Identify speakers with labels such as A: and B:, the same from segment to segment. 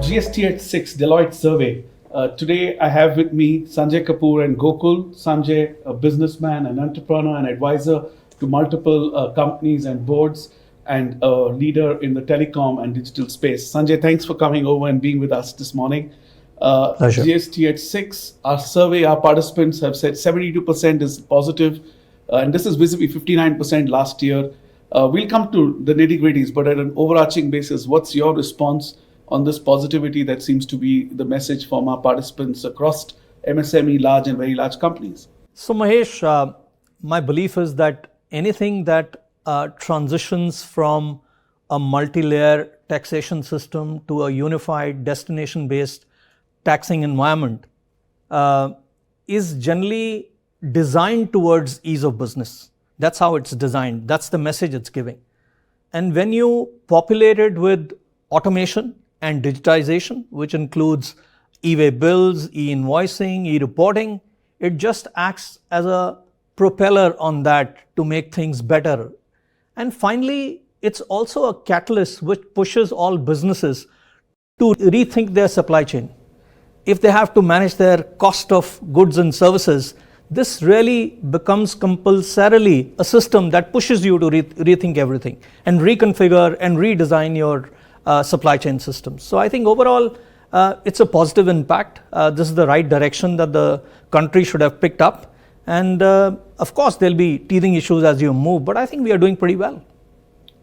A: GST at 6 Deloitte survey. Today I have with me Sanjay Kapoor and Gokul. Sanjay, a businessman, an entrepreneur, and advisor to multiple companies and boards, and a leader in the telecom and digital space. Sanjay, thanks for coming over and being with us this morning.
B: Pleasure.
A: GST at 6, our survey, our participants have said 72% is positive, and this is vis-a-vis 59% last year. We'll come to the nitty-gritties, but at an overarching basis, what's your response on this positivity that seems to be the message from our participants across MSME, large and very large companies?
B: So Mahesh, my belief is that anything that transitions from a multi-layer taxation system to a unified destination-based taxing environment is generally designed towards ease of business. That's how it's designed. That's the message it's giving. And when you populate it with automation and digitization, which includes e-way bills, e-invoicing, e-reporting, it just acts as a propeller on that to make things better. And finally, it's also a catalyst which pushes all businesses to rethink their supply chain. If they have to manage their cost of goods and services, this really becomes compulsorily a system that pushes you to rethink everything and reconfigure and redesign your supply chain systems. So I think overall, it's a positive impact. This is the right direction that the country should have picked up. And of course, there'll be teething issues as you move, but I think we are doing pretty well.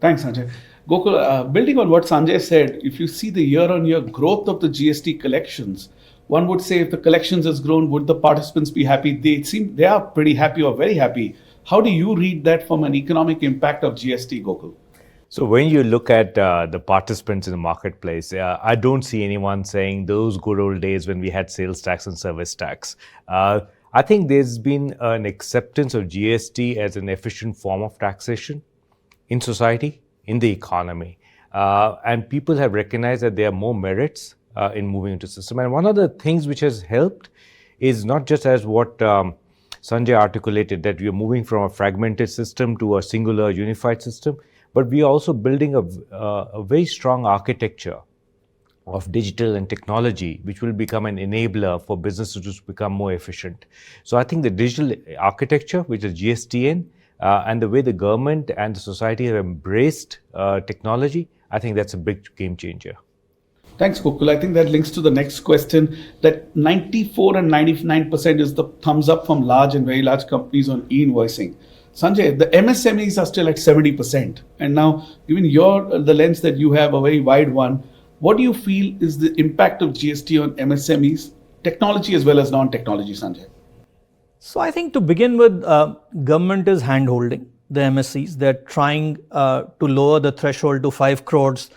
A: Thanks, Sanjay. Gokul, building on what Sanjay said, if you see the year-on-year growth of the GST collections, one would say if the collections has grown, would the participants be happy? They are pretty happy or very happy. How do you read that from an economic impact of GST, Gokul?
C: So when you look at the participants in the marketplace, I don't see anyone saying those good old days when we had sales tax and service tax. I think there's been an acceptance of GST as an efficient form of taxation in society, in the economy. And people have recognized that there are more merits in moving into the system. And one of the things which has helped is not just as what Sanjay articulated, that we are moving from a fragmented system to a singular unified system, but we are also building a very strong architecture of digital and technology, which will become an enabler for businesses to become more efficient. So I think the digital architecture, which is GSTN, and the way the government and the society have embraced technology, I think that's a big game changer.
A: Thanks, Gokul. I think that links to the next question, that 94 and 99% is the thumbs up from large and very large companies on e-invoicing. Sanjay, the MSMEs are still at 70%. And now, given the lens that you have, a very wide one, what do you feel is the impact of GST on MSMEs, technology as well as non-technology, Sanjay?
B: So I think to begin with, government is hand-holding the MSCs. They're trying to lower the threshold to 5 crores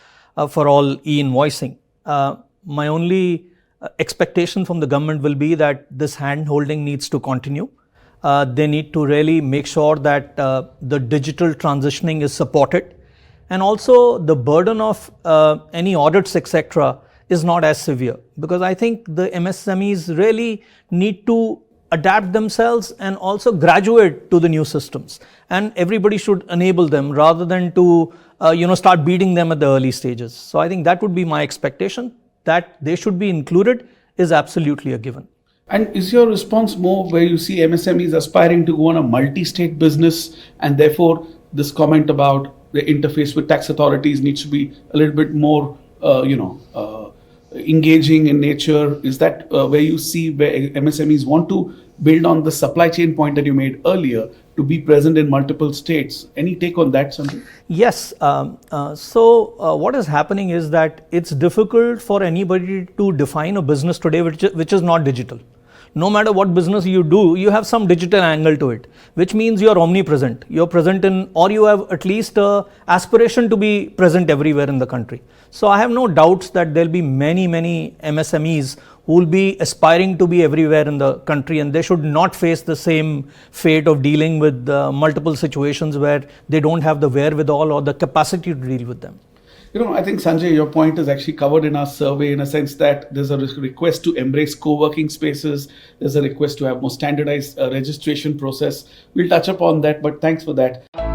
B: for all e-invoicing. My only expectation from the government will be that this hand-holding needs to continue. They need to really make sure that the digital transitioning is supported, and also the burden of any audits, etc., is not as severe, because I think the MSMEs really need to adapt themselves and also graduate to the new systems, and everybody should enable them rather than to start beating them at the early stages. So I think that would be my expectation, that they should be included is absolutely a given.
A: And is your response more where you see MSMEs aspiring to go on a multi-state business, and therefore this comment about the interface with tax authorities needs to be a little bit more, engaging in nature? Is that where you see where MSMEs want to build on the supply chain point that you made earlier, to be present in multiple states? Any take on that, Sanjay?
B: Yes. So what is happening is that it's difficult for anybody to define a business today which is not digital. No matter what business you do, you have some digital angle to it, which means you're omnipresent. You're present in, or you have at least an aspiration to be present everywhere in the country. So I have no doubts that there'll be many MSMEs who will be aspiring to be everywhere in the country, and they should not face the same fate of dealing with multiple situations where they don't have the wherewithal or the capacity to deal with them.
A: I think, Sanjay, your point is actually covered in our survey, in a sense that there's a request to embrace co-working spaces. There's a request to have more standardized registration process. We'll touch upon that, but thanks for that.